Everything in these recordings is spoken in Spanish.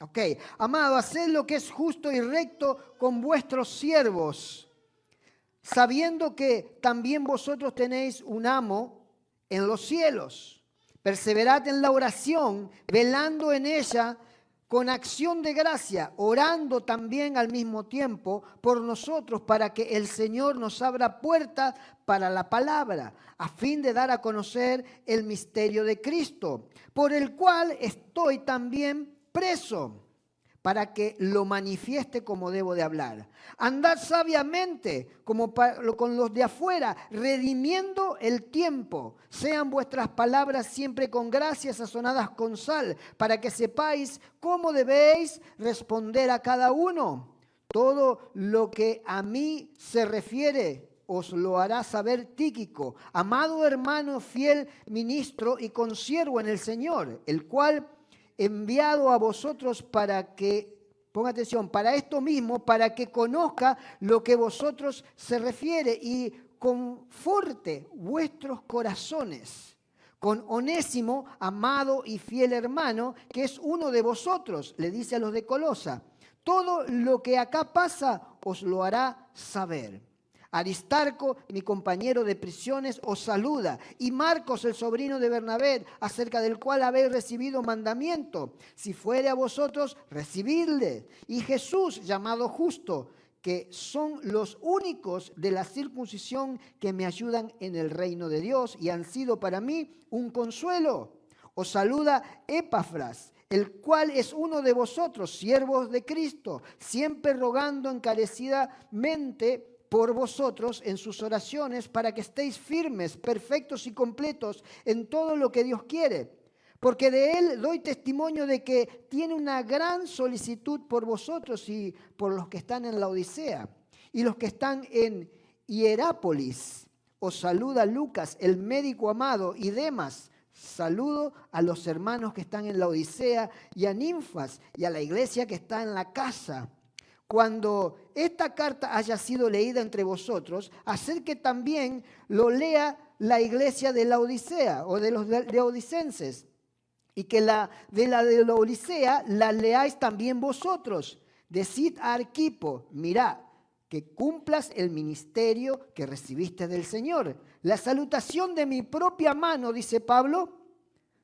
Ok, amado, haced lo que es justo y recto con vuestros siervos, sabiendo que también vosotros tenéis un amo en los cielos. Perseverad en la oración, velando en ella con acción de gracia, orando también al mismo tiempo por nosotros, para que el Señor nos abra puertas para la palabra, a fin de dar a conocer el misterio de Cristo, por el cual estoy también preso, para que lo manifieste como debo de hablar. Andad sabiamente como con los de afuera, redimiendo el tiempo. Sean vuestras palabras siempre con gracia, sazonadas con sal, para que sepáis cómo debéis responder a cada uno. Todo lo que a mí se refiere os lo hará saber Tíquico, amado hermano, fiel ministro y consiervo en el Señor, el cual enviado a vosotros para que, ponga atención, para esto mismo, para que conozca lo que vosotros se refiere y conforte vuestros corazones. Con Onésimo, amado y fiel hermano, que es uno de vosotros, le dice a los de Colosa, todo lo que acá pasa os lo hará saber. Aristarco, mi compañero de prisiones, os saluda, y Marcos, el sobrino de Bernabé, acerca del cual habéis recibido mandamiento. Si fuere a vosotros, recibidle. Y Jesús, llamado Justo, que son los únicos de la circuncisión que me ayudan en el reino de Dios y han sido para mí un consuelo. Os saluda Epafras, el cual es uno de vosotros, siervos de Cristo, siempre rogando encarecidamente por vosotros en sus oraciones, para que estéis firmes, perfectos y completos en todo lo que Dios quiere. Porque de él doy testimonio de que tiene una gran solicitud por vosotros y por los que están en la Odisea. Y los que están en Hierápolis, os saluda Lucas, el médico amado, y Demas. Saludo a los hermanos que están en la Odisea y a Ninfas y a la iglesia que está en la casa. Cuando esta carta haya sido leída entre vosotros, haced que también lo lea la iglesia de la Odisea o de los laodicenses, y que la de la Odisea la leáis también vosotros. Decid a Arquipo, mirá, que cumplas el ministerio que recibiste del Señor. La salutación de mi propia mano, dice Pablo,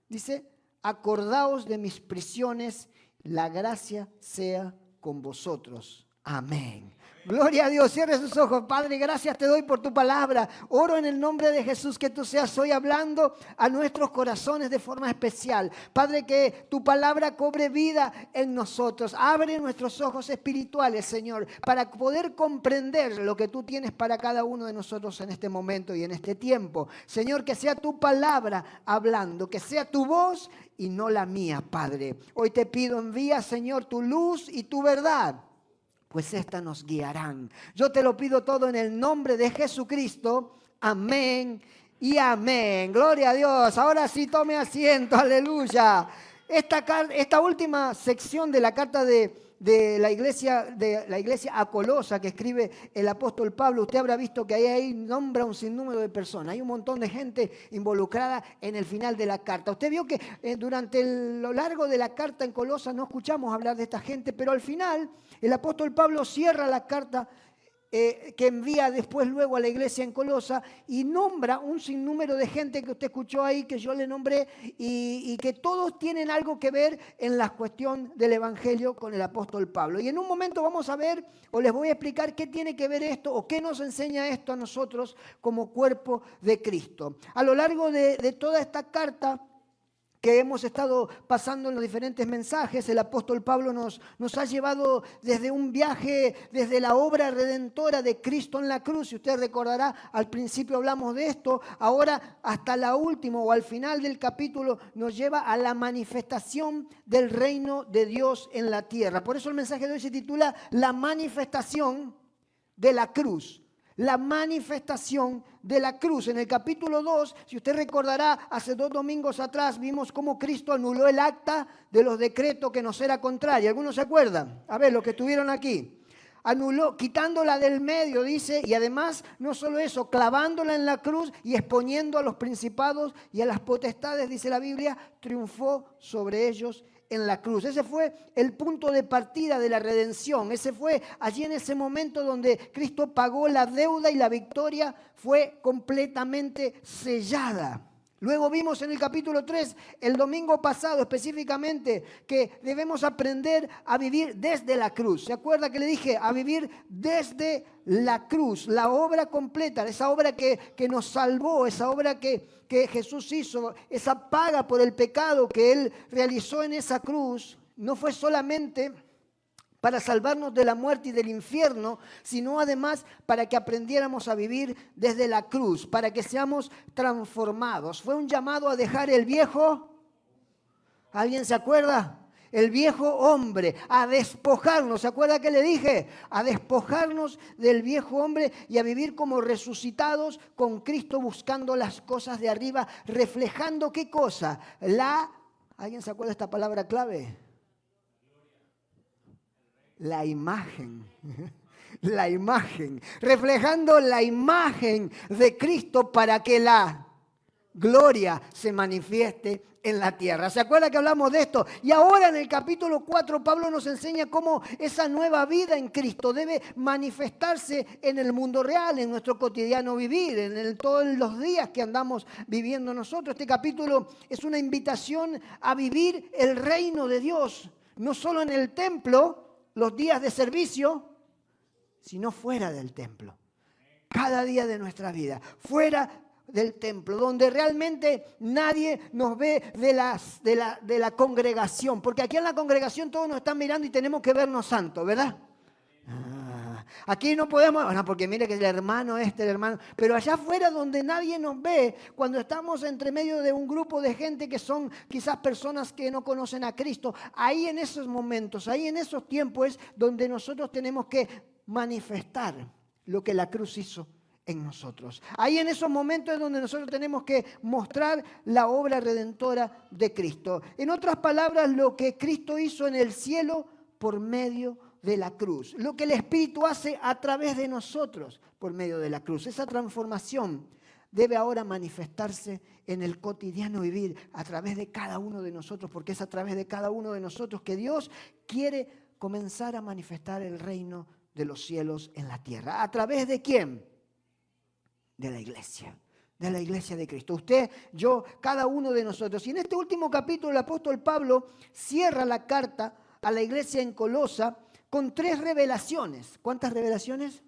dice, acordaos de mis prisiones, la gracia sea con vosotros. Amén. Gloria a Dios. Cierre sus ojos. Padre, gracias te doy por tu palabra. Oro en el nombre de Jesús que tú seas hoy hablando a nuestros corazones de forma especial. Padre, que tu palabra cobre vida en nosotros. Abre nuestros ojos espirituales, Señor, para poder comprender lo que tú tienes para cada uno de nosotros en este momento y en este tiempo. Señor, que sea tu palabra hablando, que sea tu voz y no la mía, Padre. Hoy te pido, envía, Señor, tu luz y tu verdad, pues éstas nos guiarán. Yo te lo pido todo en el nombre de Jesucristo. Amén y amén. Gloria a Dios. Ahora sí, tome asiento. Aleluya. Esta última sección de la carta de la iglesia a Colosa que escribe el apóstol Pablo, usted habrá visto que ahí nombra un sinnúmero de personas. Hay un montón de gente involucrada en el final de la carta. Usted vio que durante lo largo de la carta en Colosa no escuchamos hablar de esta gente, pero al final el apóstol Pablo cierra la carta que envía después luego a la iglesia en Colosa y nombra un sinnúmero de gente que usted escuchó ahí, que yo le nombré, y que todos tienen algo que ver en la cuestión del evangelio con el apóstol Pablo. Y en un momento vamos a ver, o les voy a explicar qué tiene que ver esto, o qué nos enseña esto a nosotros como cuerpo de Cristo. A lo largo de toda esta carta que hemos estado pasando en los diferentes mensajes, el apóstol Pablo nos ha llevado desde un viaje, desde la obra redentora de Cristo en la cruz. Si usted recordará, al principio hablamos de esto, ahora hasta la última o al final del capítulo nos lleva a la manifestación del reino de Dios en la tierra. Por eso el mensaje de hoy se titula La manifestación de la cruz. La manifestación de la cruz. En el capítulo 2, si usted recordará, hace 2 domingos atrás vimos cómo Cristo anuló el acta de los decretos que nos era contraria. ¿Algunos se acuerdan? A ver, los que estuvieron aquí. anuló, quitándola del medio, dice, y además no solo eso, clavándola en la cruz y exponiendo a los principados y a las potestades, dice la Biblia, triunfó sobre ellos en la cruz. Ese fue el punto de partida de la redención. Ese fue allí en ese momento donde Cristo pagó la deuda y la victoria fue completamente sellada. Luego vimos en el capítulo 3, el domingo pasado específicamente, que debemos aprender a vivir desde la cruz. ¿Se acuerda que le dije? A vivir desde la cruz, la obra completa, esa obra que nos salvó, esa obra que Jesús hizo, esa paga por el pecado que Él realizó en esa cruz, no fue solamente para salvarnos de la muerte y del infierno, sino además para que aprendiéramos a vivir desde la cruz, para que seamos transformados. Fue un llamado a dejar el viejo, ¿alguien se acuerda? El viejo hombre, a despojarnos, ¿se acuerda que le dije? A despojarnos del viejo hombre y a vivir como resucitados con Cristo, buscando las cosas de arriba, reflejando ¿qué cosa? ¿Alguien se acuerda de esta palabra clave? La imagen, la imagen, reflejando la imagen de Cristo para que la gloria se manifieste en la tierra. ¿Se acuerda que hablamos de esto? Y ahora en el capítulo 4 Pablo nos enseña cómo esa nueva vida en Cristo debe manifestarse en el mundo real, en nuestro cotidiano vivir, todos los días que andamos viviendo nosotros. Este capítulo es una invitación a vivir el reino de Dios, no solo en el templo, los días de servicio, sino fuera del templo. Cada día de nuestra vida, fuera del templo, donde realmente nadie nos ve de la congregación. Porque aquí en la congregación todos nos están mirando y tenemos que vernos santos, ¿verdad? Aquí no podemos, no, porque mire que el hermano el hermano, pero allá afuera donde nadie nos ve, cuando estamos entre medio de un grupo de gente que son quizás personas que no conocen a Cristo, ahí en esos momentos, ahí en esos tiempos es donde nosotros tenemos que manifestar lo que la cruz hizo en nosotros. Ahí en esos momentos es donde nosotros tenemos que mostrar la obra redentora de Cristo. En otras palabras, lo que Cristo hizo en el cielo por medio de la cruz, lo que el Espíritu hace a través de nosotros por medio de la cruz. Esa transformación debe ahora manifestarse en el cotidiano vivir a través de cada uno de nosotros, porque es a través de cada uno de nosotros que Dios quiere comenzar a manifestar el reino de los cielos en la tierra. ¿A través de quién? De la iglesia de Cristo. Usted, yo, cada uno de nosotros. Y en este último capítulo el apóstol Pablo cierra la carta a la iglesia en Colosa con 3 revelaciones. ¿Cuántas revelaciones?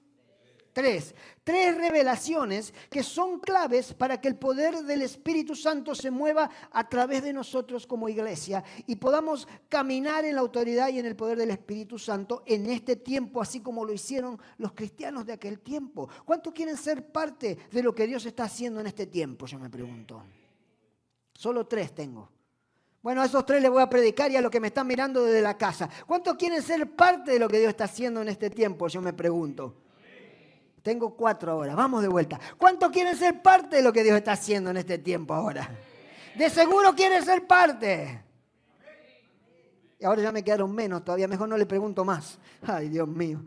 3. 3 revelaciones que son claves para que el poder del Espíritu Santo se mueva a través de nosotros como iglesia y podamos caminar en la autoridad y en el poder del Espíritu Santo en este tiempo, así como lo hicieron los cristianos de aquel tiempo. ¿Cuántos quieren ser parte de lo que Dios está haciendo en este tiempo? Yo me pregunto. Solo 3 tengo. Bueno, a esos 3 les voy a predicar y a los que me están mirando desde la casa. ¿Cuántos quieren ser parte de lo que Dios está haciendo en este tiempo? Yo me pregunto. Tengo 4 ahora. Vamos de vuelta. ¿Cuántos quieren ser parte de lo que Dios está haciendo en este tiempo ahora? De seguro quieren ser parte. Y ahora ya me quedaron menos todavía. Mejor no le pregunto más. Ay, Dios mío.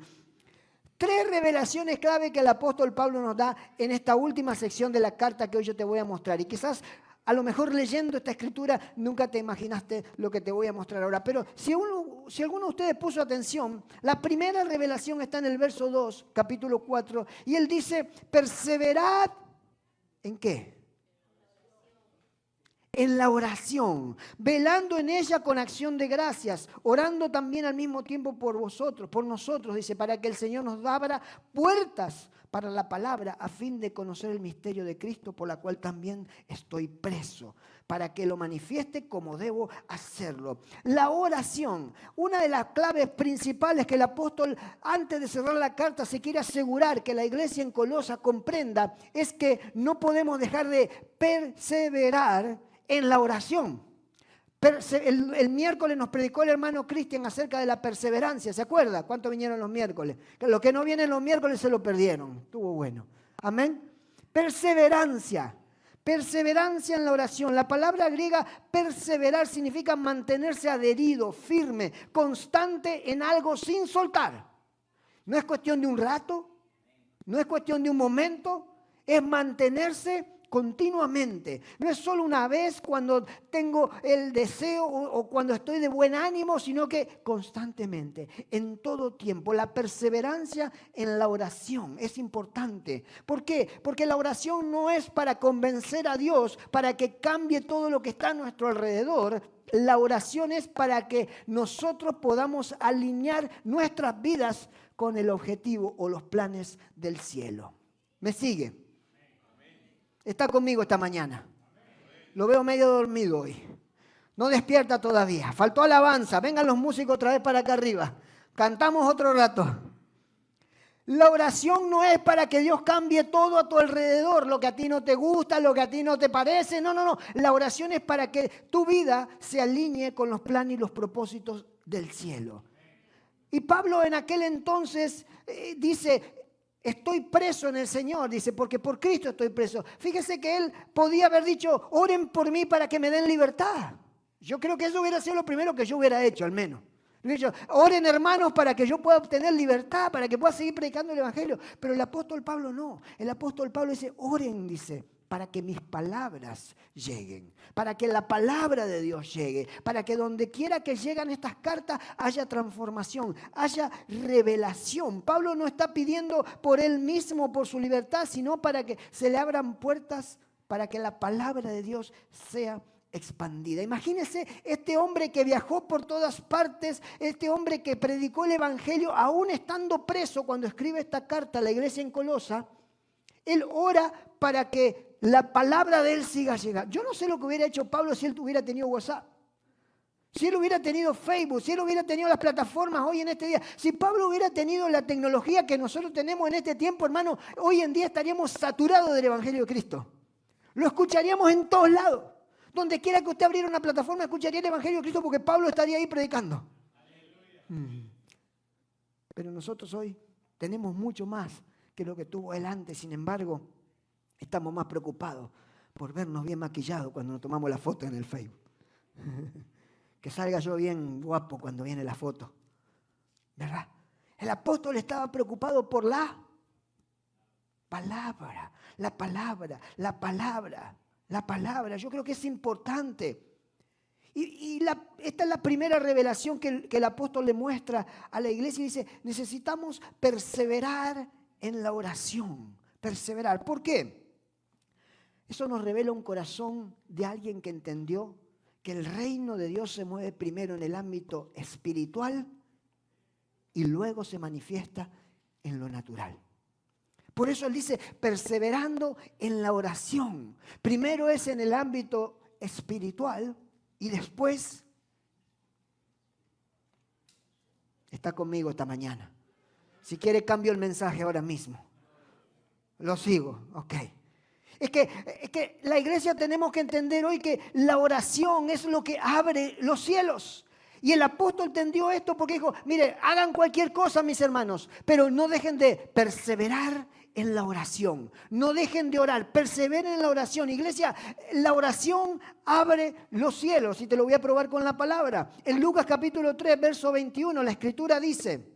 3 revelaciones clave que el apóstol Pablo nos da en esta última sección de la carta que hoy yo te voy a mostrar. Y quizás a lo mejor leyendo esta escritura nunca te imaginaste lo que te voy a mostrar ahora. Pero si alguno de ustedes puso atención, la primera revelación está en el verso 2, capítulo 4. Y él dice, perseverad, ¿en qué? En la oración, velando en ella con acción de gracias, orando también al mismo tiempo por vosotros, por nosotros, dice, para que el Señor nos abra puertas para la palabra a fin de conocer el misterio de Cristo, por la cual también estoy preso, para que lo manifieste como debo hacerlo. La oración, una de las claves principales que el apóstol antes de cerrar la carta se quiere asegurar que la iglesia en Colosa comprenda, es que no podemos dejar de perseverar en la oración. El miércoles nos predicó el hermano Cristian acerca de la perseverancia, ¿se acuerda? ¿Cuántos vinieron los miércoles? Los que no vienen los miércoles se lo perdieron, estuvo bueno. Amén. Perseverancia en la oración. La palabra griega perseverar significa mantenerse adherido, firme, constante en algo sin soltar. No es cuestión de un rato, no es cuestión de un momento, es mantenerse continuamente. No es solo una vez cuando tengo el deseo o cuando estoy de buen ánimo, sino que constantemente, en todo tiempo. La perseverancia en la oración es importante. ¿Por qué? Porque la oración no es para convencer a Dios, para que cambie todo lo que está a nuestro alrededor. La oración es para que nosotros podamos alinear nuestras vidas con el objetivo o los planes del cielo. ¿Me sigue? Está conmigo esta mañana. Lo veo medio dormido hoy. No despierta todavía. Faltó alabanza. Vengan los músicos otra vez para acá arriba. Cantamos otro rato. La oración no es para que Dios cambie todo a tu alrededor, lo que a ti no te gusta, lo que a ti no te parece. No, no, no. La oración es para que tu vida se alinee con los planes y los propósitos del cielo. Y Pablo en aquel entonces dice, estoy preso en el Señor, dice, porque por Cristo estoy preso. Fíjese que él podía haber dicho, oren por mí para que me den libertad. Yo creo que eso hubiera sido lo primero que yo hubiera hecho, al menos. Hubiera dicho, oren hermanos para que yo pueda obtener libertad, para que pueda seguir predicando el Evangelio. Pero el apóstol Pablo no. El apóstol Pablo dice, oren, dice, para que mis palabras lleguen, para que la palabra de Dios llegue, para que donde quiera que lleguen estas cartas haya transformación, haya revelación. Pablo no está pidiendo por él mismo, por su libertad, sino para que se le abran puertas, para que la palabra de Dios sea expandida. Imagínense este hombre que viajó por todas partes, este hombre que predicó el Evangelio, aún estando preso cuando escribe esta carta a la iglesia en Colosa. Él ora para que la palabra de él siga llegando. Yo no sé lo que hubiera hecho Pablo si él hubiera tenido WhatsApp, si él hubiera tenido Facebook, si él hubiera tenido las plataformas hoy en este día. Si Pablo hubiera tenido la tecnología que nosotros tenemos en este tiempo, hermano, hoy en día estaríamos saturados del Evangelio de Cristo. Lo escucharíamos en todos lados. Donde quiera que usted abriera una plataforma, escucharía el Evangelio de Cristo porque Pablo estaría ahí predicando. Pero nosotros hoy tenemos mucho más que lo que tuvo él antes. Sin embargo, estamos más preocupados por vernos bien maquillados cuando nos tomamos la foto en el Facebook. Que salga yo bien guapo cuando viene la foto. ¿Verdad? El apóstol estaba preocupado por la palabra, la palabra, la palabra, la palabra. Yo creo que es importante. Esta es la primera revelación que el apóstol le muestra a la iglesia y dice, necesitamos perseverar en la oración. Perseverar. ¿Por qué? Eso nos revela un corazón de alguien que entendió que el reino de Dios se mueve primero en el ámbito espiritual y luego se manifiesta en lo natural. Por eso él dice, perseverando en la oración. Primero es en el ámbito espiritual y después está conmigo esta mañana. Si quiere cambio el mensaje ahora mismo. Lo sigo, ok. Es que la iglesia tenemos que entender hoy que la oración es lo que abre los cielos. Y el apóstol entendió esto porque dijo, mire, hagan cualquier cosa, mis hermanos, pero no dejen de perseverar en la oración. No dejen de orar, perseveren en la oración. Iglesia, la oración abre los cielos y te lo voy a probar con la palabra. En Lucas capítulo 3, verso 21, la escritura dice,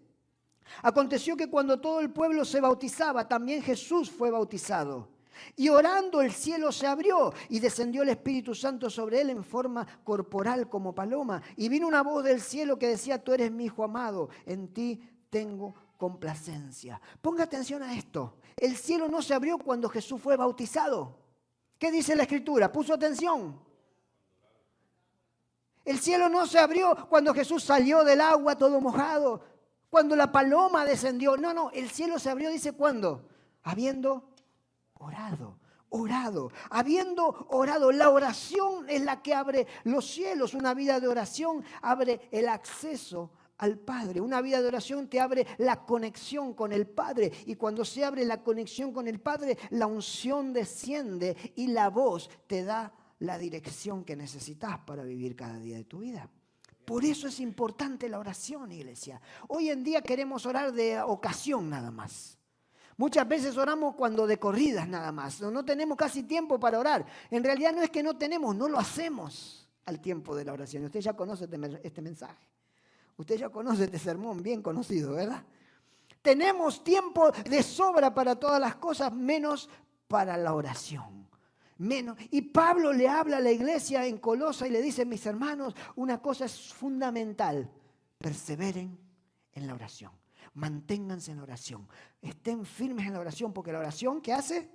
aconteció que cuando todo el pueblo se bautizaba, también Jesús fue bautizado. Y orando el cielo se abrió y descendió el Espíritu Santo sobre él en forma corporal como paloma. Y vino una voz del cielo que decía, tú eres mi Hijo amado, en ti tengo complacencia. Ponga atención a esto. El cielo no se abrió cuando Jesús fue bautizado. ¿Qué dice la Escritura? ¿Puso atención? El cielo no se abrió cuando Jesús salió del agua todo mojado, cuando la paloma descendió. No, no, el cielo se abrió, dice, ¿cuándo? Habiendo orado, habiendo orado. La oración es la que abre los cielos. Una vida de oración abre el acceso al Padre. Una vida de oración te abre la conexión con el Padre. Y cuando se abre la conexión con el Padre, la unción desciende y la voz te da la dirección que necesitas para vivir cada día de tu vida. Por eso es importante la oración, iglesia. Hoy en día queremos orar de ocasión nada más. Muchas veces oramos cuando de corridas nada más. No tenemos casi tiempo para orar. En realidad no es que no tenemos, no lo hacemos al tiempo de la oración. Usted ya conoce este mensaje. Usted ya conoce este sermón bien conocido, ¿verdad? Tenemos tiempo de sobra para todas las cosas, menos para la oración. Menos. Y Pablo le habla a la iglesia en Colosa y le dice, mis hermanos, una cosa es fundamental. Perseveren en la oración. Manténganse en la oración. Estén firmes en la oración, porque la oración, ¿qué hace?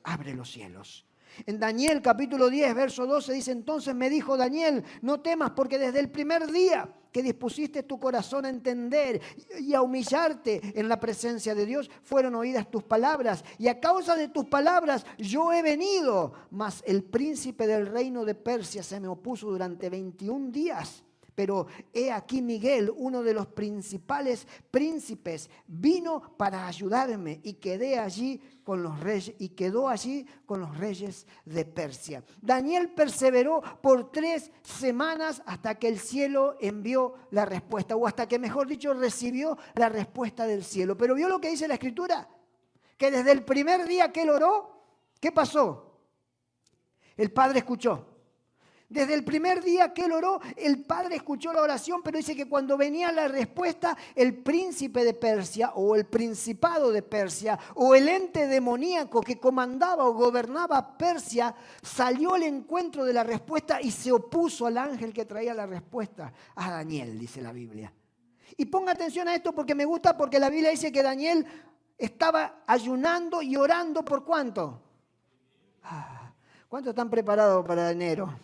Abre los cielos. En Daniel capítulo 10, verso 12 dice, entonces me dijo Daniel, no temas, porque desde el primer día que dispusiste tu corazón a entender y a humillarte en la presencia de Dios, fueron oídas tus palabras, y a causa de tus palabras yo he venido. Mas el príncipe del reino de Persia se me opuso durante 21 días. Pero he aquí Miguel, uno de los principales príncipes, vino para ayudarme y quedó allí con los reyes de Persia. Daniel perseveró por 3 semanas hasta que el cielo envió la respuesta, o hasta que, mejor dicho, recibió la respuesta del cielo. Pero ¿vio lo que dice la Escritura? Que desde el primer día que él oró, ¿qué pasó? El Padre escuchó. Desde el primer día que él oró, el Padre escuchó la oración, pero dice que cuando venía la respuesta, el príncipe de Persia o el principado de Persia o el ente demoníaco que comandaba o gobernaba Persia salió al encuentro de la respuesta y se opuso al ángel que traía la respuesta a Daniel, dice la Biblia. Y ponga atención a esto porque me gusta, porque la Biblia dice que Daniel estaba ayunando y orando ¿por cuánto? ¿Cuántos están preparados para enero?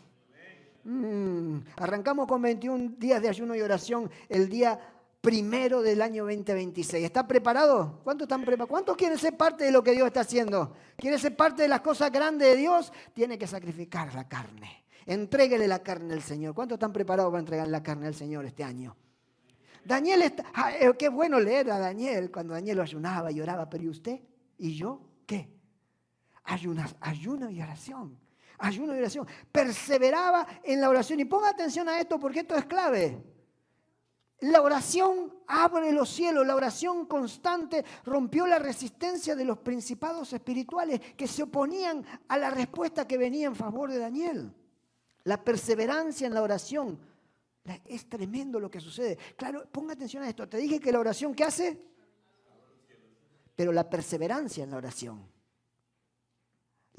Arrancamos con 21 días de ayuno y oración el día 1 del año 2026. ¿Está preparado? ¿Cuántos están preparados? ¿Cuántos quieren ser parte de lo que Dios está haciendo? ¿Quieren ser parte de las cosas grandes de Dios? Tiene que sacrificar la carne. Entréguele la carne al Señor. ¿Cuántos están preparados para entregar la carne al Señor este año? Daniel está... qué bueno leer a Daniel cuando Daniel ayunaba y oraba. Pero ¿y usted? ¿Y yo? ¿Qué? Ayuno y oración. Ayuno y oración. Perseveraba en la oración. Y ponga atención a esto porque esto es clave. La oración abre los cielos. La oración constante rompió la resistencia de los principados espirituales que se oponían a la respuesta que venía en favor de Daniel. La perseverancia en la oración. Es tremendo lo que sucede. Claro, ponga atención a esto. Te dije que la oración, ¿qué hace? Pero la perseverancia en la oración.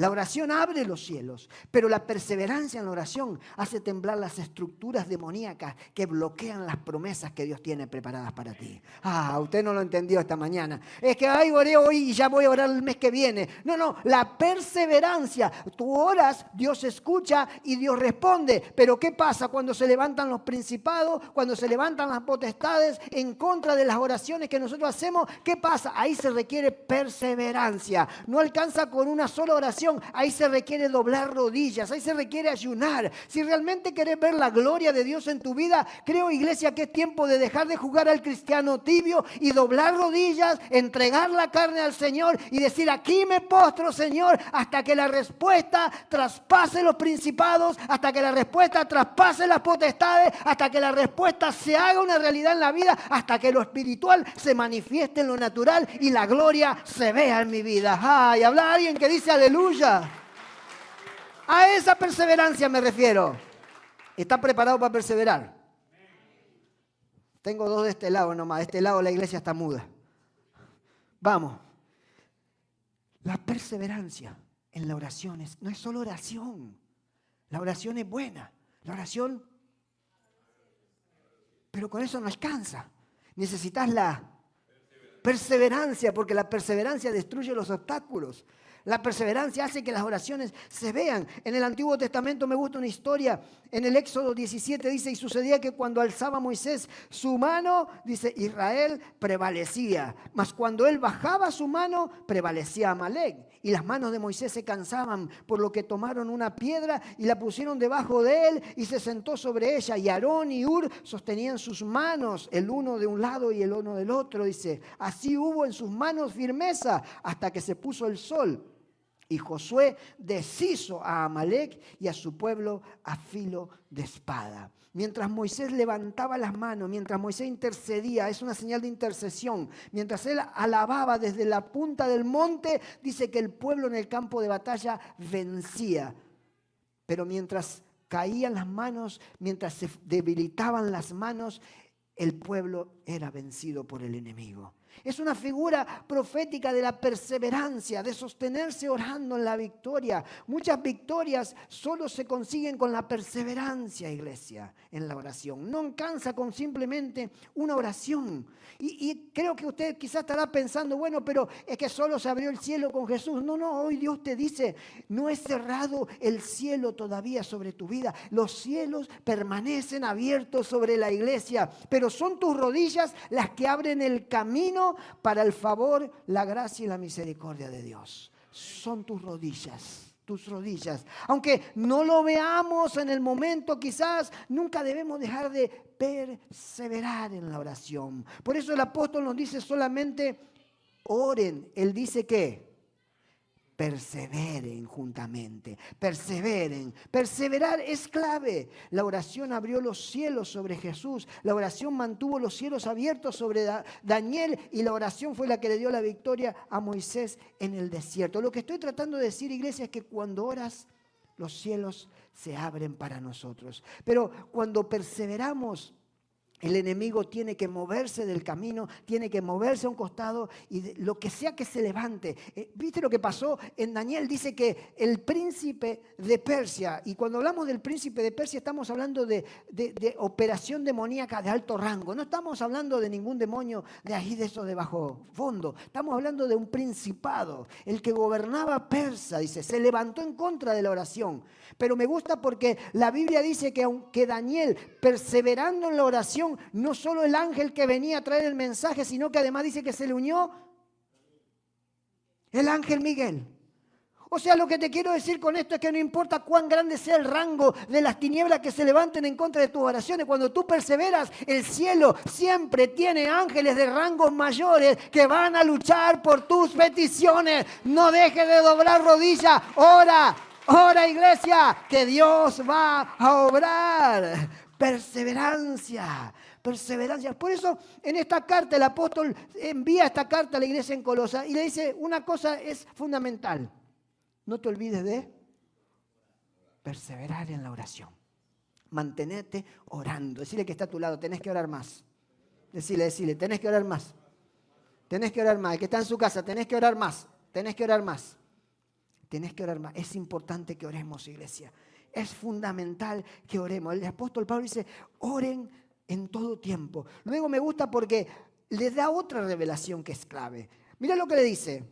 La oración abre los cielos, pero la perseverancia en la oración hace temblar las estructuras demoníacas que bloquean las promesas que Dios tiene preparadas para ti. Usted no lo entendió esta mañana. Es que oré hoy y ya voy a orar el mes que viene. No, la perseverancia. Tú oras, Dios escucha y Dios responde. Pero ¿qué pasa cuando se levantan los principados, cuando se levantan las potestades en contra de las oraciones que nosotros hacemos? ¿Qué pasa? Ahí se requiere perseverancia. No alcanza con una sola oración. Ahí se requiere doblar rodillas, ahí se requiere ayunar. Si realmente querés ver la gloria de Dios en tu vida, creo, iglesia, que es tiempo de dejar de jugar al cristiano tibio y doblar rodillas, entregar la carne al Señor y decir, aquí me postro, Señor, hasta que la respuesta traspase los principados, hasta que la respuesta traspase las potestades, hasta que la respuesta se haga una realidad en la vida, hasta que lo espiritual se manifieste en lo natural y la gloria se vea en mi vida. Y habla alguien que dice aleluya. A esa perseverancia me refiero. ¿Está preparado para perseverar? Tengo 2 de este lado nomás. De este lado la iglesia está muda. Vamos. La perseverancia en la oración no es solo oración. La oración es buena. La oración... Pero con eso no alcanza. Necesitas la perseverancia, porque la perseverancia destruye los obstáculos. La perseverancia hace que las oraciones se vean. En el Antiguo Testamento me gusta una historia. En el Éxodo 17 dice, y sucedía que cuando alzaba Moisés su mano, dice, Israel prevalecía. Mas cuando él bajaba su mano, prevalecía Amalek. Y las manos de Moisés se cansaban, por lo que tomaron una piedra y la pusieron debajo de él y se sentó sobre ella. Y Aarón y Hur sostenían sus manos, el uno de un lado y el uno del otro. Dice, así hubo en sus manos firmeza hasta que se puso el sol. Y Josué deshizo a Amalek y a su pueblo a filo de espada. Mientras Moisés levantaba las manos, mientras Moisés intercedía, es una señal de intercesión. Mientras él alababa desde la punta del monte, dice que el pueblo en el campo de batalla vencía. Pero mientras caían las manos, mientras se debilitaban las manos, el pueblo era vencido por el enemigo. Es una figura profética de la perseverancia, de sostenerse orando en la victoria. Muchas victorias solo se consiguen con la perseverancia, iglesia, en la oración. No alcanza con simplemente una oración. Y creo que usted quizás estará pensando, bueno, pero es que solo se abrió el cielo con Jesús. No, hoy Dios te dice, no es cerrado el cielo todavía sobre tu vida. Los cielos permanecen abiertos sobre la iglesia, pero son tus rodillas las que abren el camino para el favor, la gracia y la misericordia de Dios. Son tus rodillas. Aunque no lo veamos en el momento, quizás nunca debemos dejar de perseverar en la oración. Por eso el apóstol nos dice solamente oren. Él dice que perseveren juntamente, perseveren. Perseverar es clave. La oración abrió los cielos sobre Jesús. La oración mantuvo los cielos abiertos sobre Daniel y la oración fue la que le dio la victoria a Moisés en el desierto. Lo que estoy tratando de decir, iglesia, es que cuando oras, los cielos se abren para nosotros. Pero cuando perseveramos, el enemigo tiene que moverse del camino, tiene que moverse a un costado y lo que sea que se levante. ¿Viste lo que pasó? En Daniel dice que el príncipe de Persia, y cuando hablamos del príncipe de Persia estamos hablando de operación demoníaca de alto rango. No estamos hablando de ningún demonio de ahí de eso de bajo fondo. Estamos hablando de un principado. El que gobernaba Persia, dice, se levantó en contra de la oración. Pero me gusta porque la Biblia dice que aunque Daniel, perseverando en la oración, no solo el ángel que venía a traer el mensaje, sino que además dice que se le unió el ángel Miguel. O sea, lo que te quiero decir con esto es que no importa cuán grande sea el rango de las tinieblas que se levanten en contra de tus oraciones, cuando tú perseveras, el cielo siempre tiene ángeles de rangos mayores que van a luchar por tus peticiones. No dejes de doblar rodilla, ora iglesia, que Dios va a obrar. Perseverancia. Por eso en esta carta el apóstol envía esta carta a la iglesia en Colosa y le dice una cosa es fundamental. No te olvides de perseverar en la oración. Mantenerte orando. Decirle que está a tu lado, tenés que orar más. Decirle, tenés que orar más. Tenés que orar más. El que está en su casa, tenés que orar más. Tenés que orar más. Tenés que orar más. Es importante que oremos, iglesia. Es fundamental que oremos. El apóstol Pablo dice, oren en todo tiempo. Luego me gusta porque le da otra revelación que es clave. Mira lo que le dice.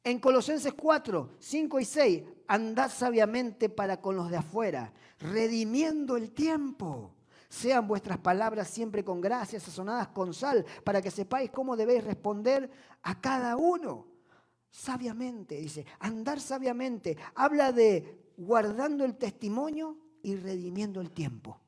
En Colosenses 4, 5 y 6, andad sabiamente para con los de afuera, redimiendo el tiempo. Sean vuestras palabras siempre con gracia, sazonadas con sal, para que sepáis cómo debéis responder a cada uno. Sabiamente, dice, andar sabiamente. Habla de guardando el testimonio y redimiendo el tiempo.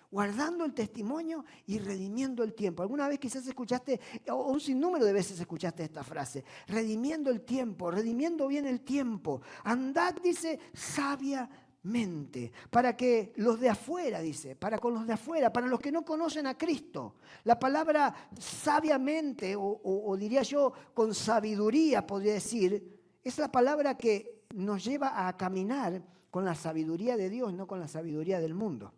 Guardando el testimonio y redimiendo el tiempo. ¿Alguna vez quizás escuchaste, o un sinnúmero de veces escuchaste esta frase? Redimiendo el tiempo, redimiendo bien el tiempo. Andad, dice, sabiamente, para que los de afuera, dice, para con los de afuera, para los que no conocen a Cristo. La palabra sabiamente, o diría yo con sabiduría, podría decir, es la palabra que nos lleva a caminar con la sabiduría de Dios, no con la sabiduría del mundo.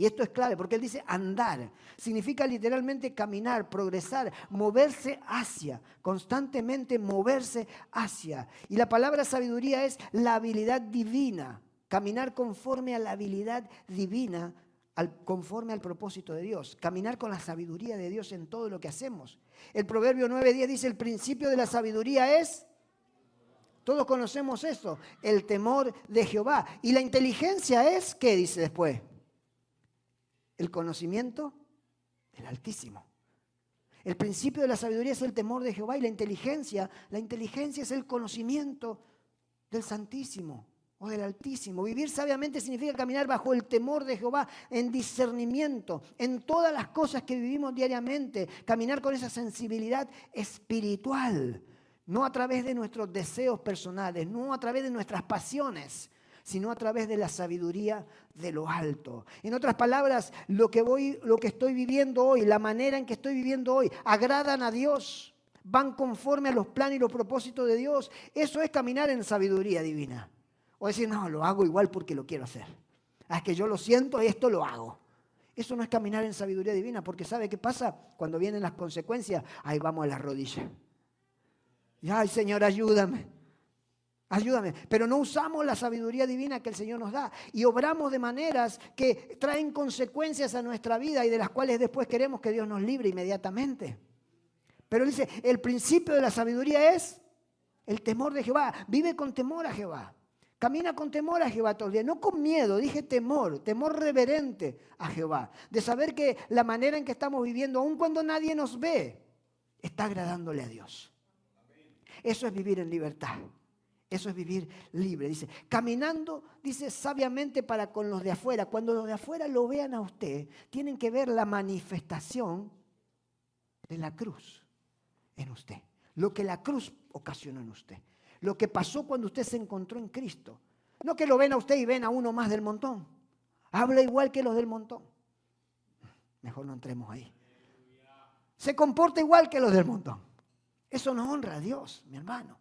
Y esto es clave porque él dice andar. Significa literalmente caminar, progresar, moverse hacia, constantemente moverse hacia. Y la palabra sabiduría es la habilidad divina, caminar conforme a la habilidad divina, conforme al propósito de Dios. Caminar con la sabiduría de Dios en todo lo que hacemos. El Proverbio 9:10 dice, el principio de la sabiduría es... Todos conocemos eso, el temor de Jehová. Y la inteligencia es, ¿qué dice después? El conocimiento del Altísimo. El principio de la sabiduría es el temor de Jehová y la inteligencia es el conocimiento del Santísimo o del Altísimo. Vivir sabiamente significa caminar bajo el temor de Jehová, en discernimiento, en todas las cosas que vivimos diariamente, caminar con esa sensibilidad espiritual, no a través de nuestros deseos personales, no a través de nuestras pasiones, sino a través de la sabiduría de lo alto. En otras palabras, lo que estoy viviendo hoy, la manera en que estoy viviendo hoy, agradan a Dios, van conforme a los planes y los propósitos de Dios. Eso es caminar en sabiduría divina. O decir, no, lo hago igual porque lo quiero hacer. Es que yo lo siento, esto lo hago. Eso no es caminar en sabiduría divina, porque ¿sabe qué pasa? Cuando vienen las consecuencias, ahí vamos a las rodillas. Y, ay, Señor, ayúdame. Ayúdame. Pero no usamos la sabiduría divina que el Señor nos da y obramos de maneras que traen consecuencias a nuestra vida y de las cuales después queremos que Dios nos libre inmediatamente. Pero dice, el principio de la sabiduría es el temor de Jehová. Vive con temor a Jehová. Camina con temor a Jehová todo el día, no con miedo, dije temor, temor reverente a Jehová. De saber que la manera en que estamos viviendo, aun cuando nadie nos ve, está agradándole a Dios. Eso es vivir en libertad. Eso es vivir libre. Dice, caminando, dice sabiamente para con los de afuera. Cuando los de afuera lo vean a usted, tienen que ver la manifestación de la cruz en usted. Lo que la cruz ocasionó en usted. Lo que pasó cuando usted se encontró en Cristo. No que lo ven a usted y ven a uno más del montón. Habla igual que los del montón. Mejor no entremos ahí. Se comporta igual que los del montón. Eso no honra a Dios, mi hermano.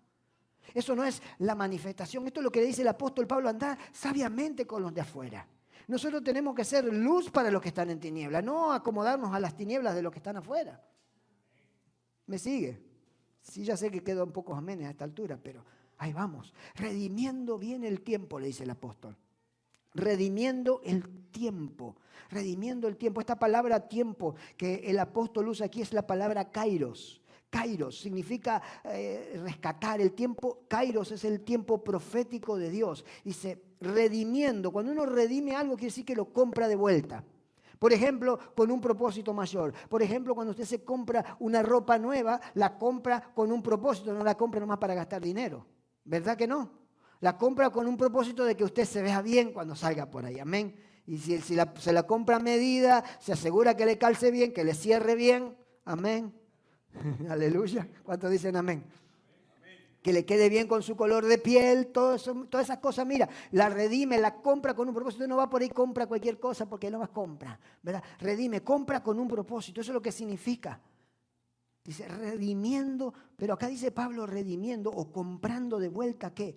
Eso no es la manifestación. Esto es lo que dice el apóstol Pablo, andar sabiamente con los de afuera. Nosotros tenemos que ser luz para los que están en tinieblas, no acomodarnos a las tinieblas de los que están afuera. ¿Me sigue? Sí, ya sé que quedan pocos amenes a esta altura, pero ahí vamos. Redimiendo bien el tiempo, le dice el apóstol. Redimiendo el tiempo. Redimiendo el tiempo. Esta palabra tiempo que el apóstol usa aquí es la palabra kairos. Kairos significa rescatar el tiempo. Kairos es el tiempo profético de Dios. Dice, redimiendo. Cuando uno redime algo, quiere decir que lo compra de vuelta. Por ejemplo, con un propósito mayor. Por ejemplo, cuando usted se compra una ropa nueva, la compra con un propósito, no la compra nomás para gastar dinero. ¿Verdad que no? La compra con un propósito de que usted se vea bien cuando salga por ahí. Amén. Y si se la compra a medida, se asegura que le calce bien, que le cierre bien. Amén. Aleluya. ¿Cuántos dicen amén? Que le quede bien con su color de piel, todas esas cosas, mira, la redime, la compra con un propósito, no va por ahí, compra cualquier cosa porque no más compra, ¿verdad? Redime, compra con un propósito, eso es lo que significa. Dice redimiendo, pero acá dice Pablo redimiendo o comprando de vuelta, ¿qué?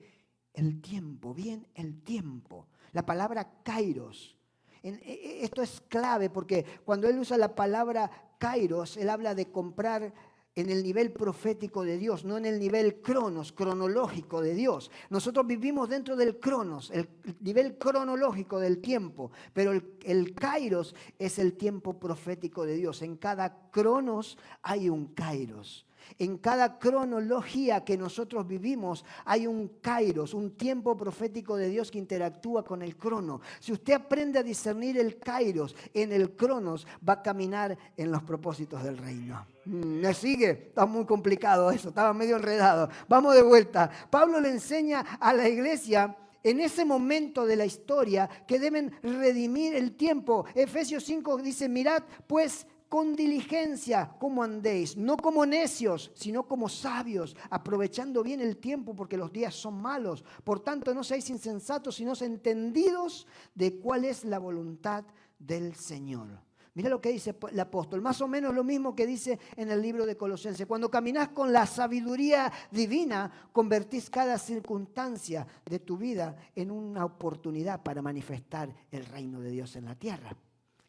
El tiempo, bien, el tiempo. La palabra kairos. Esto es clave porque cuando él usa la palabra kairos, él habla de comprar en el nivel profético de Dios, no en el nivel cronológico de Dios. Nosotros vivimos dentro del cronos, el nivel cronológico del tiempo, pero el kairos es el tiempo profético de Dios. En cada cronos hay un kairos. En cada cronología que nosotros vivimos hay un kairos, un tiempo profético de Dios que interactúa con el crono. Si usted aprende a discernir el kairos en el cronos, va a caminar en los propósitos del reino. ¿Me sigue? Está muy complicado eso, estaba medio enredado. Vamos de vuelta. Pablo le enseña a la iglesia en ese momento de la historia que deben redimir el tiempo. Efesios 5 dice, mirad pues con diligencia cómo andéis, no como necios, sino como sabios, aprovechando bien el tiempo porque los días son malos. Por tanto, no seáis insensatos, sino entendidos de cuál es la voluntad del Señor. Mira lo que dice el apóstol, más o menos lo mismo que dice en el libro de Colosenses. Cuando caminás con la sabiduría divina, convertís cada circunstancia de tu vida en una oportunidad para manifestar el reino de Dios en la tierra.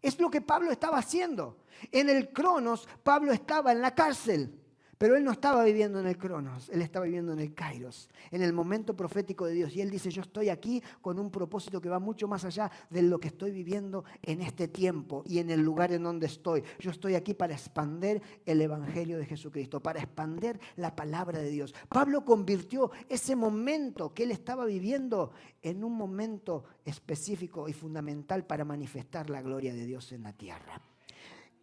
Es lo que Pablo estaba haciendo. En el Cronos, Pablo estaba en la cárcel, pero él no estaba viviendo en el Cronos, él estaba viviendo en el Kairos, en el momento profético de Dios. Y él dice, yo estoy aquí con un propósito que va mucho más allá de lo que estoy viviendo en este tiempo y en el lugar en donde estoy. Yo estoy aquí para expandir el Evangelio de Jesucristo, para expandir la palabra de Dios. Pablo convirtió ese momento que él estaba viviendo en un momento específico y fundamental para manifestar la gloria de Dios en la tierra.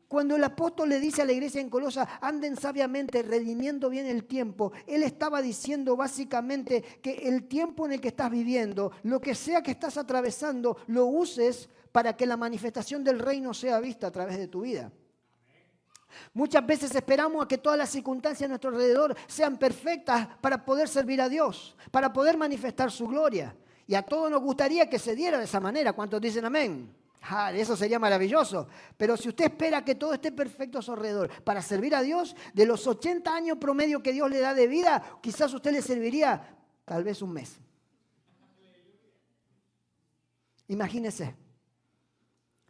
Cuando el apóstol le dice a la iglesia en Colosa, anden sabiamente, redimiendo bien el tiempo, él estaba diciendo básicamente que el tiempo en el que estás viviendo, lo que sea que estás atravesando, lo uses para que la manifestación del reino sea vista a través de tu vida. Muchas veces esperamos a que todas las circunstancias a nuestro alrededor sean perfectas para poder servir a Dios, para poder manifestar su gloria. Y a todos nos gustaría que se diera de esa manera. ¿Cuántos dicen amén? Eso sería maravilloso. Pero si usted espera que todo esté perfecto a su alrededor para servir a Dios, de los 80 años promedio que Dios le da de vida, quizás usted le serviría tal vez un mes. Imagínese.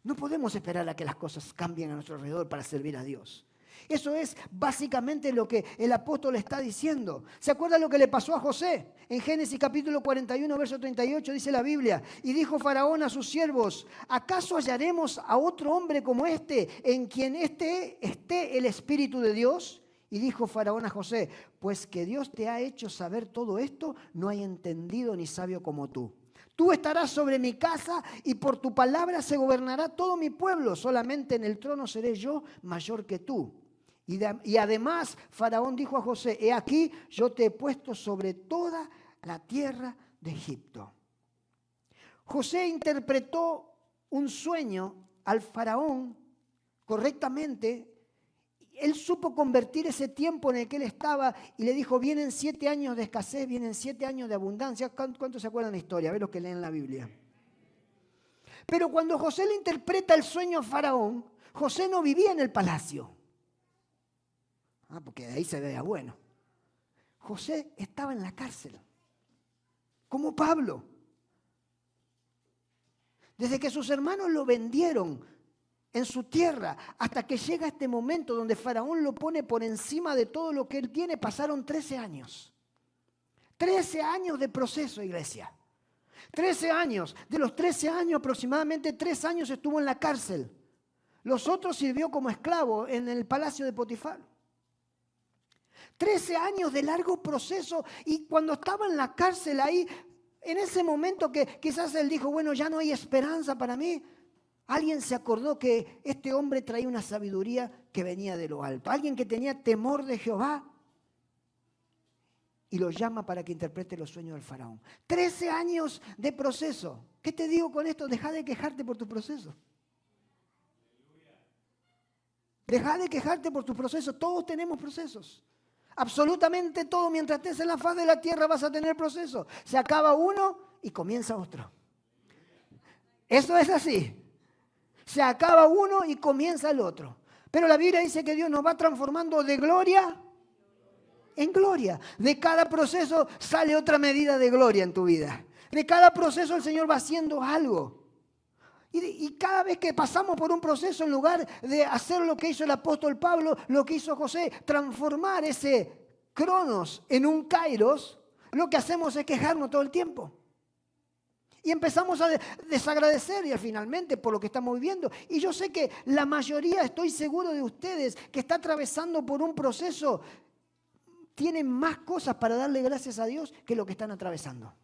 No podemos esperar a que las cosas cambien a nuestro alrededor para servir a Dios. Eso es básicamente lo que el apóstol está diciendo. ¿Se acuerda lo que le pasó a José? En Génesis capítulo 41, verso 38 dice la Biblia: y dijo Faraón a sus siervos: ¿acaso hallaremos a otro hombre como este, en quien esté el Espíritu de Dios? Y dijo Faraón a José: pues que Dios te ha hecho saber todo esto, no hay entendido ni sabio como tú. Tú estarás sobre mi casa y por tu palabra se gobernará todo mi pueblo. Solamente en el trono seré yo mayor que tú. Y además Faraón dijo a José: he aquí, yo te he puesto sobre toda la tierra de Egipto. José interpretó un sueño al Faraón correctamente. Él supo convertir ese tiempo en el que él estaba y le dijo: vienen 7 años de escasez, vienen 7 años de abundancia. ¿Cuántos se acuerdan de la historia? A ver los que leen la Biblia. Pero cuando José le interpreta el sueño a Faraón, José no vivía en el palacio. Porque de ahí se veía bueno. José estaba en la cárcel, como Pablo. Desde que sus hermanos lo vendieron en su tierra hasta que llega este momento donde Faraón lo pone por encima de todo lo que él tiene, pasaron 13 años. 13 años de proceso, iglesia. 13 años. De los 13 años, aproximadamente 3 años estuvo en la cárcel. Los otros sirvió como esclavo en el palacio de Potifar. 13 años de largo proceso, y cuando estaba en la cárcel ahí, en ese momento que quizás él dijo: bueno, ya no hay esperanza para mí, alguien se acordó que este hombre traía una sabiduría que venía de lo alto, alguien que tenía temor de Jehová, y lo llama para que interprete los sueños del faraón. 13 años de proceso. ¿Qué te digo con esto? Deja de quejarte por tu proceso. Deja de quejarte por tu proceso. Todos tenemos procesos. Absolutamente todo. Mientras estés en la faz de la tierra vas a tener proceso. Se acaba uno y comienza otro. Eso es así. Se acaba uno y comienza el otro. Pero la Biblia dice que Dios nos va transformando de gloria en gloria. De cada proceso sale otra medida de gloria en tu vida. De cada proceso el Señor va haciendo algo. Y cada vez que pasamos por un proceso, en lugar de hacer lo que hizo el apóstol Pablo, lo que hizo José, transformar ese cronos en un kairos, lo que hacemos es quejarnos todo el tiempo. Y empezamos a desagradecer y finalmente por lo que estamos viviendo. Y yo sé que la mayoría, estoy seguro de ustedes, que está atravesando por un proceso, tienen más cosas para darle gracias a Dios que lo que están atravesando.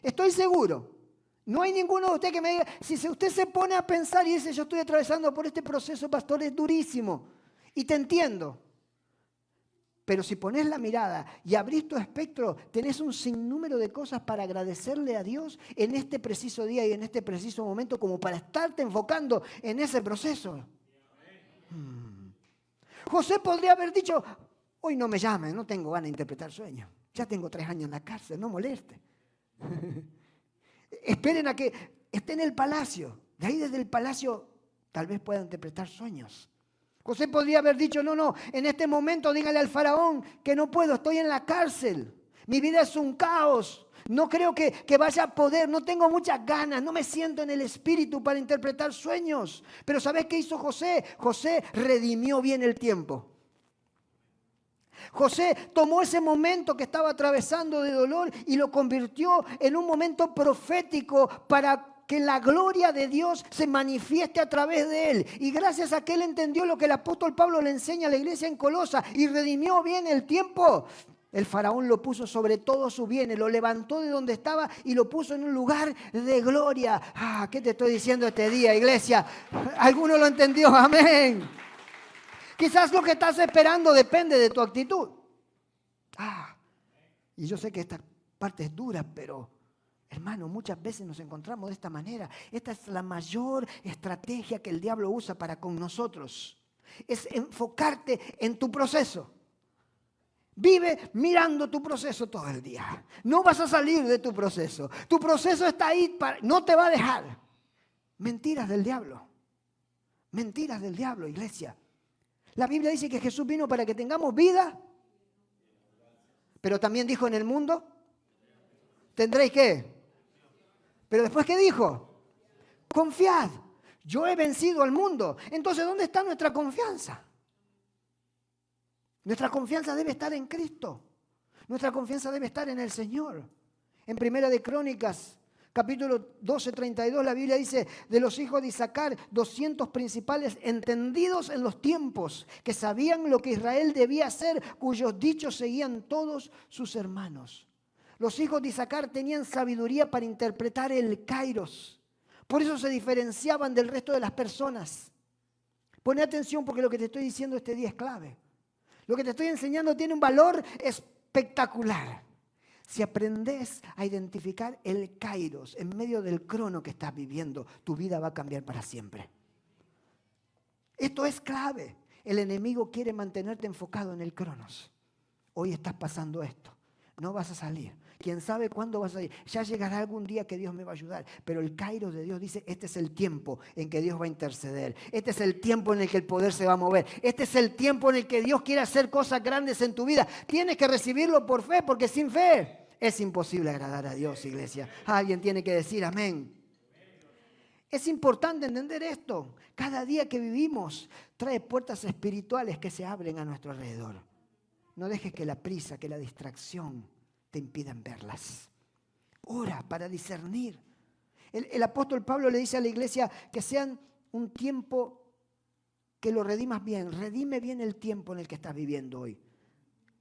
Estoy seguro. No hay ninguno de ustedes que me diga: si usted se pone a pensar y dice: yo estoy atravesando por este proceso, pastor, es durísimo. Y te entiendo. Pero si pones la mirada y abrís tu espectro, tenés un sinnúmero de cosas para agradecerle a Dios en este preciso día y en este preciso momento, como para estarte enfocando en ese proceso. José podría haber dicho: hoy no me llamen, no tengo ganas de interpretar sueños. Ya tengo 3 años en la cárcel, no moleste. Esperen a que esté en el palacio. De ahí desde el palacio tal vez pueda interpretar sueños. José podría haber dicho: no, en este momento dígale al faraón que no puedo, estoy en la cárcel. Mi vida es un caos. No creo que vaya a poder, no tengo muchas ganas, no me siento en el espíritu para interpretar sueños. Pero ¿sabes qué hizo José? José redimió bien el tiempo. José tomó ese momento que estaba atravesando de dolor y lo convirtió en un momento profético para que la gloria de Dios se manifieste a través de él. Y gracias a que él entendió lo que el apóstol Pablo le enseña a la iglesia en Colosa y redimió bien el tiempo, el faraón lo puso sobre todos sus bienes, lo levantó de donde estaba y lo puso en un lugar de gloria. ¿Qué te estoy diciendo este día, iglesia? ¿Alguno lo entendió? Amén. Quizás lo que estás esperando depende de tu actitud. Y yo sé que esta parte es dura, pero hermano, muchas veces nos encontramos de esta manera. Esta es la mayor estrategia que el diablo usa para con nosotros. Es enfocarte en tu proceso. Vive mirando tu proceso todo el día. No vas a salir de tu proceso. Tu proceso está ahí, no te va a dejar. Mentiras del diablo. Mentiras del diablo, iglesia. La Biblia dice que Jesús vino para que tengamos vida, pero también dijo: en el mundo tendréis ¿qué? Pero después, ¿qué dijo? Confiad, Yo he vencido al mundo. Entonces, ¿dónde está nuestra confianza? Nuestra confianza debe estar en Cristo. Nuestra confianza debe estar en el Señor. En Primera de Crónicas, capítulo 12, 32, la Biblia dice, de los hijos de Isaacar, 200 principales entendidos en los tiempos, que sabían lo que Israel debía hacer, cuyos dichos seguían todos sus hermanos. Los hijos de Isaacar tenían sabiduría para interpretar el kairos. Por eso se diferenciaban del resto de las personas. Pone atención porque lo que te estoy diciendo este día es clave. Lo que te estoy enseñando tiene un valor espectacular. Si aprendes a identificar el kairos en medio del crono que estás viviendo, tu vida va a cambiar para siempre. Esto es clave. El enemigo quiere mantenerte enfocado en el cronos. Hoy estás pasando esto. No vas a salir. ¿Quién sabe cuándo vas a salir? Ya llegará algún día que Dios me va a ayudar. Pero el kairos de Dios dice, este es el tiempo en que Dios va a interceder. Este es el tiempo en el que el poder se va a mover. Este es el tiempo en el que Dios quiere hacer cosas grandes en tu vida. Tienes que recibirlo por fe, porque sin fe es imposible agradar a Dios, iglesia. Alguien tiene que decir amén. Es importante entender esto. Cada día que vivimos trae puertas espirituales que se abren a nuestro alrededor. No dejes que la prisa, que la distracción te impidan verlas. Ora para discernir. El apóstol Pablo le dice a la iglesia que sean un tiempo que lo redimas bien. Redime bien el tiempo en el que estás viviendo hoy.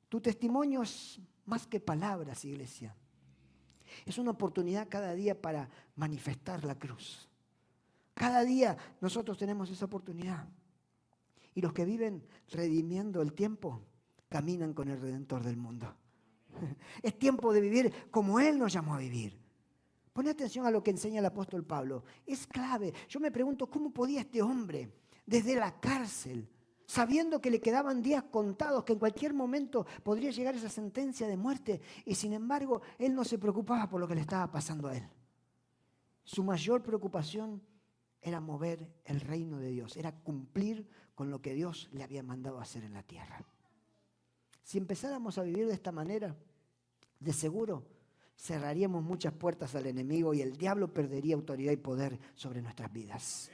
Tu testimonio es más que palabras, iglesia. Es una oportunidad cada día para manifestar la cruz. Cada día nosotros tenemos esa oportunidad. Y los que viven redimiendo el tiempo, caminan con el Redentor del mundo. Es tiempo de vivir como Él nos llamó a vivir. Pon atención a lo que enseña el apóstol Pablo. Es clave. Yo me pregunto, ¿cómo podía este hombre, desde la cárcel, sabiendo que le quedaban días contados, que en cualquier momento podría llegar esa sentencia de muerte, y sin embargo, él no se preocupaba por lo que le estaba pasando a él? Su mayor preocupación era mover el reino de Dios, era cumplir con lo que Dios le había mandado a hacer en la tierra. Si empezáramos a vivir de esta manera, de seguro cerraríamos muchas puertas al enemigo y el diablo perdería autoridad y poder sobre nuestras vidas.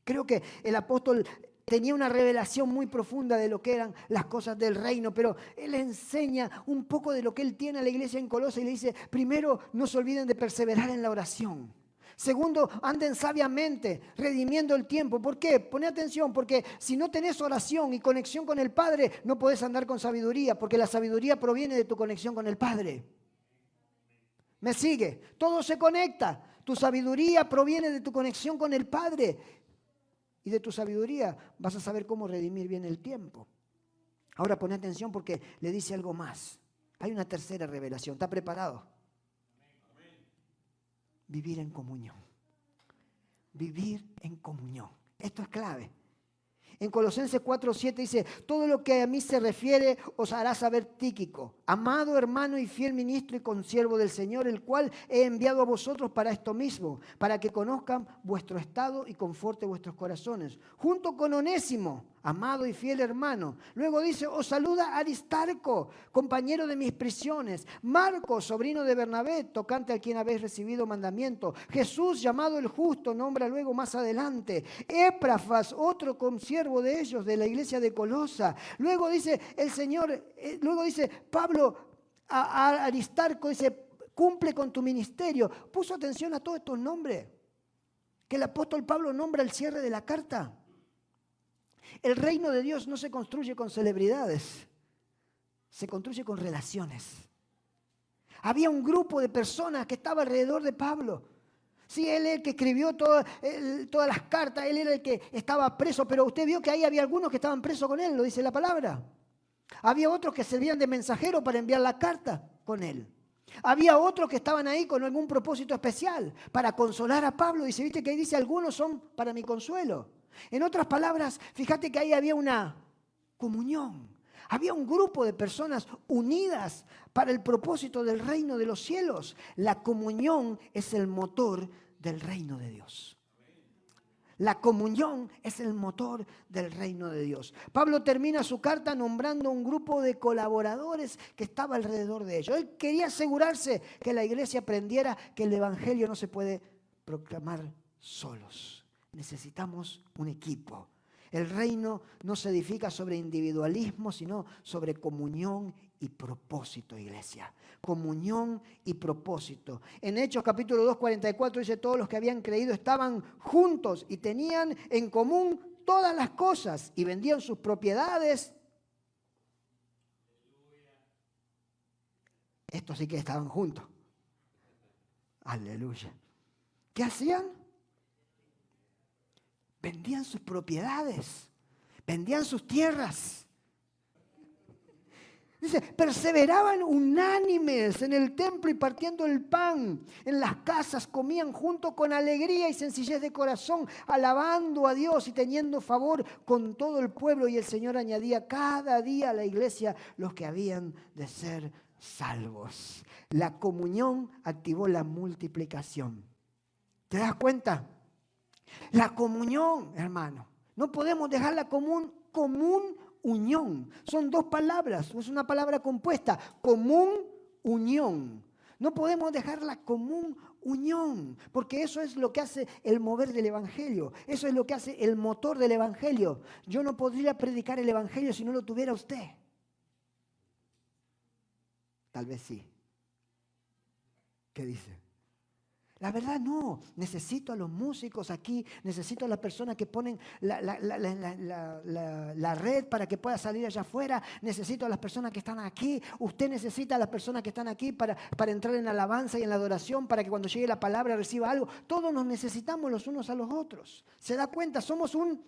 Creo que el apóstol tenía una revelación muy profunda de lo que eran las cosas del reino, pero él enseña un poco de lo que él tiene a la iglesia en Colosas y le dice, primero, no se olviden de perseverar en la oración. Segundo, anden sabiamente, redimiendo el tiempo. ¿Por qué? Poné atención, porque si no tenés oración y conexión con el Padre, no podés andar con sabiduría, porque la sabiduría proviene de tu conexión con el Padre. ¿Me sigue? Todo se conecta. Tu sabiduría proviene de tu conexión con el Padre. Y de tu sabiduría vas a saber cómo redimir bien el tiempo. Ahora poné atención porque le dice algo más. Hay una tercera revelación. ¿Está preparado? Vivir en comunión. Vivir en comunión. Esto es clave. En Colosenses 4:7 dice, todo lo que a mí se refiere os hará saber Tíquico, amado hermano y fiel ministro y consiervo del Señor, el cual he enviado a vosotros para esto mismo, para que conozcan vuestro estado y conforte vuestros corazones, junto con Onésimo, amado y fiel hermano. Luego dice, os saluda Aristarco, compañero de mis prisiones, Marcos, sobrino de Bernabé, tocante al quien habéis recibido mandamiento, Jesús, llamado el justo, nombra luego más adelante, Éprafas, otro consiervo de ellos, de la iglesia de Colosa. Luego dice el Señor, luego dice Pablo a Aristarco, dice, cumple con tu ministerio. Puso atención a todos estos nombres que el apóstol Pablo nombra al cierre de la carta. El reino de Dios no se construye con celebridades, se construye con relaciones. Había un grupo de personas que estaba alrededor de Pablo. Sí, él era el que escribió todas las cartas, él era el que estaba preso, pero usted vio que ahí había algunos que estaban presos con él, lo dice la palabra. Había otros que servían de mensajero para enviar la carta con él. Había otros que estaban ahí con algún propósito especial, para consolar a Pablo. Dice, viste que ahí dice, algunos son para mi consuelo. En otras palabras, fíjate que ahí había una comunión. Había un grupo de personas unidas para el propósito del reino de los cielos. La comunión es el motor del reino de Dios. La comunión es el motor del reino de Dios. Pablo termina su carta nombrando un grupo de colaboradores que estaba alrededor de ellos. Él quería asegurarse que la iglesia aprendiera que el evangelio no se puede proclamar solos. necesitamos un equipo. El reino no se edifica sobre individualismo, sino sobre comunión y propósito, iglesia. Comunión y propósito. En Hechos capítulo 2, 44 dice, todos los que habían creído estaban juntos y tenían en común todas las cosas y vendían sus propiedades. Estos sí que estaban juntos. Aleluya. ¿Qué hacían? Vendían sus propiedades, vendían sus tierras. Dice, perseveraban unánimes en el templo y partiendo el pan. En las casas comían junto con alegría y sencillez de corazón, alabando a Dios y teniendo favor con todo el pueblo. Y el Señor añadía cada día a la iglesia los que habían de ser salvos. La comunión activó la multiplicación. ¿Te das cuenta? La comunión, hermano. No podemos dejar la común unión. Son dos palabras, es una palabra compuesta. Común, unión. No podemos dejar la común unión, porque eso es lo que hace el mover del evangelio. Eso es lo que hace el motor del evangelio. Yo no podría predicar el evangelio si no lo tuviera usted. Tal vez sí. ¿Qué dice? La verdad no, necesito a los músicos aquí, necesito a las personas que ponen la red para que pueda salir allá afuera, necesito a las personas que están aquí, usted necesita a las personas que están aquí para entrar en alabanza y en la adoración, para que cuando llegue la palabra reciba algo. Todos nos necesitamos los unos a los otros. ¿Se da cuenta? Somos un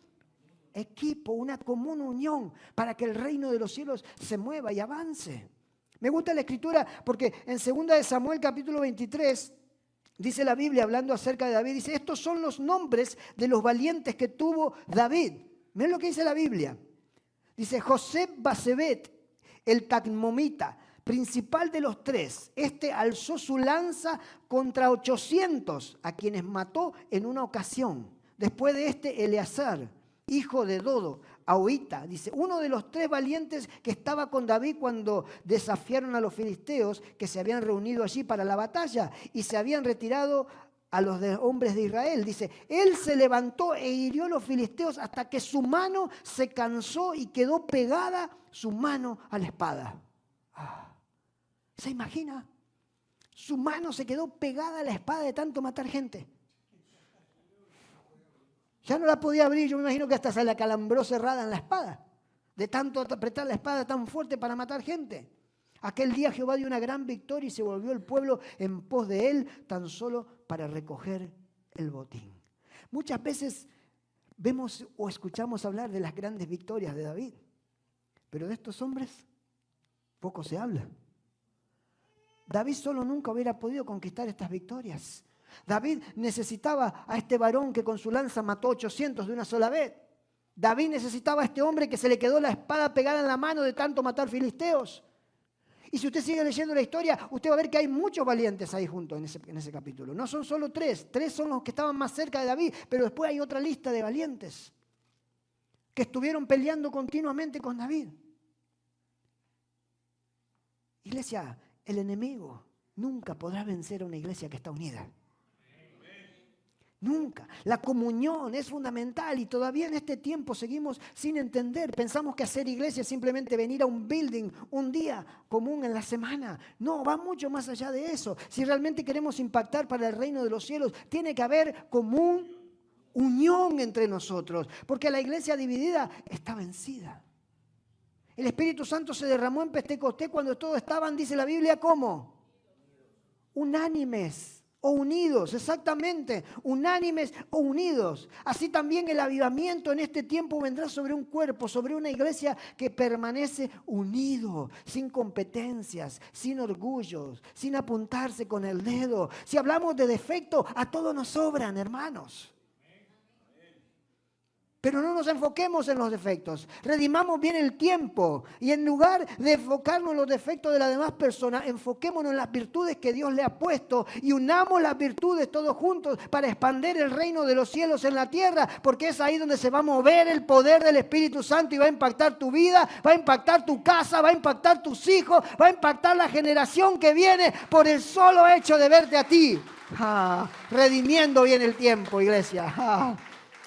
equipo, una común unión para que el reino de los cielos se mueva y avance. Me gusta la escritura porque en 2 de Samuel capítulo 23... dice la Biblia, hablando acerca de David, dice, estos son los nombres de los valientes que tuvo David. Miren lo que dice la Biblia. Dice, José Basebet, el Tacmomita, principal de los tres. Este alzó su lanza contra 800, a quienes mató en una ocasión. Después de este, Eleazar, hijo de Dodo, Ahoita, dice, uno de los tres valientes que estaba con David cuando desafiaron a los filisteos que se habían reunido allí para la batalla y se habían retirado a los hombres de Israel. Dice, él se levantó e hirió a los filisteos hasta que su mano se cansó y quedó pegada su mano a la espada. ¿Se imagina? Su mano se quedó pegada a la espada de tanto matar gente. Ya no la podía abrir, yo me imagino que hasta se la acalambró cerrada en la espada, de tanto apretar la espada tan fuerte para matar gente. Aquel día Jehová dio una gran victoria y se volvió el pueblo en pos de él, tan solo para recoger el botín. Muchas veces vemos o escuchamos hablar de las grandes victorias de David, pero de estos hombres poco se habla. David solo nunca hubiera podido conquistar estas victorias. David necesitaba a este varón que con su lanza mató 800 de una sola vez. David necesitaba a este hombre que se le quedó la espada pegada en la mano de tanto matar filisteos. Y si usted sigue leyendo la historia, usted va a ver que hay muchos valientes ahí juntos en ese capítulo. No son solo tres son los que estaban más cerca de David, pero después hay otra lista de valientes que estuvieron peleando continuamente con David. Iglesia, el enemigo nunca podrá vencer a una iglesia que está unida. Nunca. La comunión es fundamental y todavía en este tiempo seguimos sin entender. Pensamos que hacer iglesia es simplemente venir a un building un día común en la semana. No, va mucho más allá de eso. Si realmente queremos impactar para el reino de los cielos, tiene que haber común unión entre nosotros, porque la iglesia dividida está vencida. El Espíritu Santo se derramó en Pentecostés cuando todos estaban, dice la Biblia, ¿cómo? Unánimes. O unidos, exactamente, unánimes o unidos. Así también el avivamiento en este tiempo vendrá sobre un cuerpo, sobre una iglesia que permanece unido, sin competencias, sin orgullos, sin apuntarse con el dedo. Si hablamos de defecto, a todos nos sobran, hermanos. Pero no nos enfoquemos en los defectos, redimamos bien el tiempo y en lugar de enfocarnos en los defectos de las demás personas, enfoquémonos en las virtudes que Dios le ha puesto y unamos las virtudes todos juntos para expandir el reino de los cielos en la tierra, porque es ahí donde se va a mover el poder del Espíritu Santo y va a impactar tu vida, va a impactar tu casa, va a impactar tus hijos, va a impactar la generación que viene por el solo hecho de verte a ti. Redimiendo bien el tiempo, iglesia.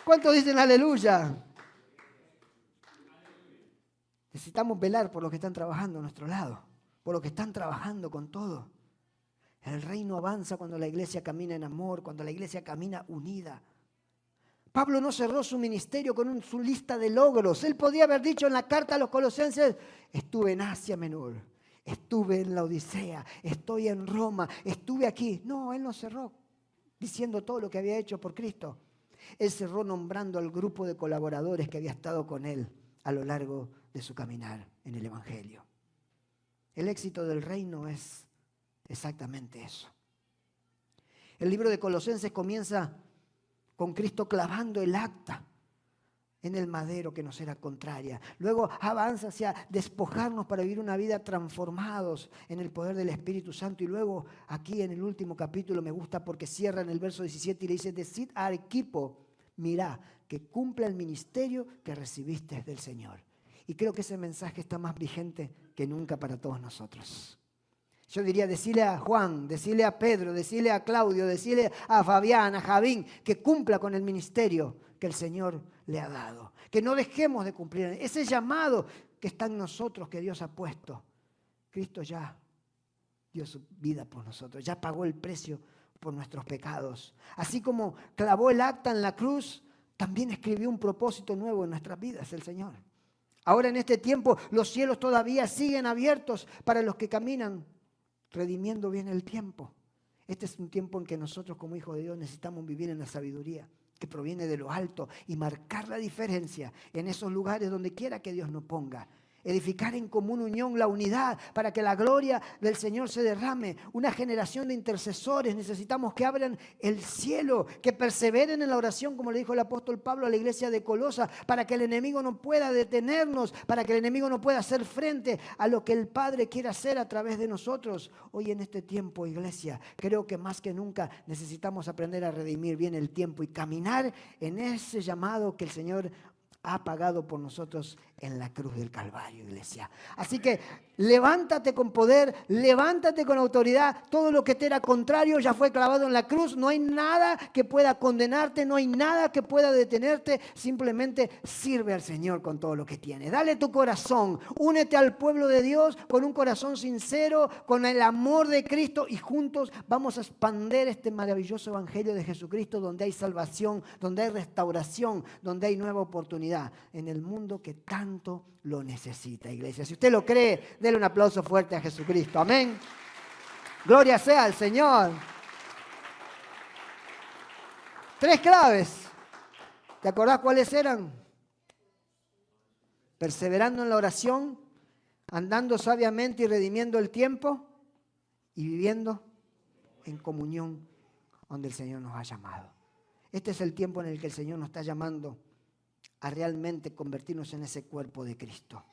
¿Cuántos dicen aleluya? Necesitamos velar por los que están trabajando a nuestro lado, por los que están trabajando con todo. El reino avanza cuando la iglesia camina en amor, cuando la iglesia camina unida. Pablo no cerró su ministerio con su lista de logros. Él podía haber dicho en la carta a los Colosenses, estuve en Asia Menor, estuve en la Odisea, estoy en Roma, estuve aquí. No, él no cerró diciendo todo lo que había hecho por Cristo. Él cerró nombrando al grupo de colaboradores que había estado con él a lo largo de su caminar en el Evangelio. El éxito del reino es exactamente eso. El libro de Colosenses comienza con Cristo clavando el acta en el madero que nos era contraria. Luego avanza hacia despojarnos para vivir una vida transformados en el poder del Espíritu Santo. Y luego aquí en el último capítulo me gusta porque cierra en el verso 17 y le dice, decid a Arquipo, mirá, que cumpla el ministerio que recibiste del Señor. Y creo que ese mensaje está más vigente que nunca para todos nosotros. Yo diría, decirle a Juan, decirle a Pedro, decirle a Claudio, decirle a Fabián, a Javín, que cumpla con el ministerio que el Señor le ha dado. Que no dejemos de cumplir ese llamado que está en nosotros, que Dios ha puesto. Cristo ya dio su vida por nosotros, ya pagó el precio por nuestros pecados. Así como clavó el acta en la cruz, también escribió un propósito nuevo en nuestras vidas el Señor. Ahora en este tiempo los cielos todavía siguen abiertos para los que caminan redimiendo bien el tiempo. Este es un tiempo en que nosotros como hijos de Dios necesitamos vivir en la sabiduría que proviene de lo alto y marcar la diferencia en esos lugares donde quiera que Dios nos ponga. Edificar en común unión la unidad para que la gloria del Señor se derrame. Una generación de intercesores. Necesitamos que abran el cielo, que perseveren en la oración, como le dijo el apóstol Pablo a la iglesia de Colosa, para que el enemigo no pueda detenernos, para que el enemigo no pueda hacer frente a lo que el Padre quiere hacer a través de nosotros. Hoy en este tiempo, iglesia, creo que más que nunca necesitamos aprender a redimir bien el tiempo y caminar en ese llamado que el Señor ha pagado por nosotros en la cruz del Calvario, iglesia. Así que levántate con poder, levántate con autoridad. Todo lo que te era contrario ya fue clavado en la cruz. No hay nada que pueda condenarte, no hay nada que pueda detenerte. Simplemente sirve al Señor con todo lo que tienes. Dale tu corazón, únete al pueblo de Dios con un corazón sincero, con el amor de Cristo y juntos vamos a expandir este maravilloso evangelio de Jesucristo donde hay salvación, donde hay restauración, donde hay nueva oportunidad en el mundo que tanto lo necesita, iglesia. Si usted lo cree, dele un aplauso fuerte a Jesucristo. Amén. Gloria sea al Señor. 3 claves. ¿Te acordás cuáles eran? Perseverando en la oración, andando sabiamente y redimiendo el tiempo y viviendo en comunión donde el Señor nos ha llamado. Este es el tiempo en el que el Señor nos está llamando a realmente convertirnos en ese cuerpo de Cristo.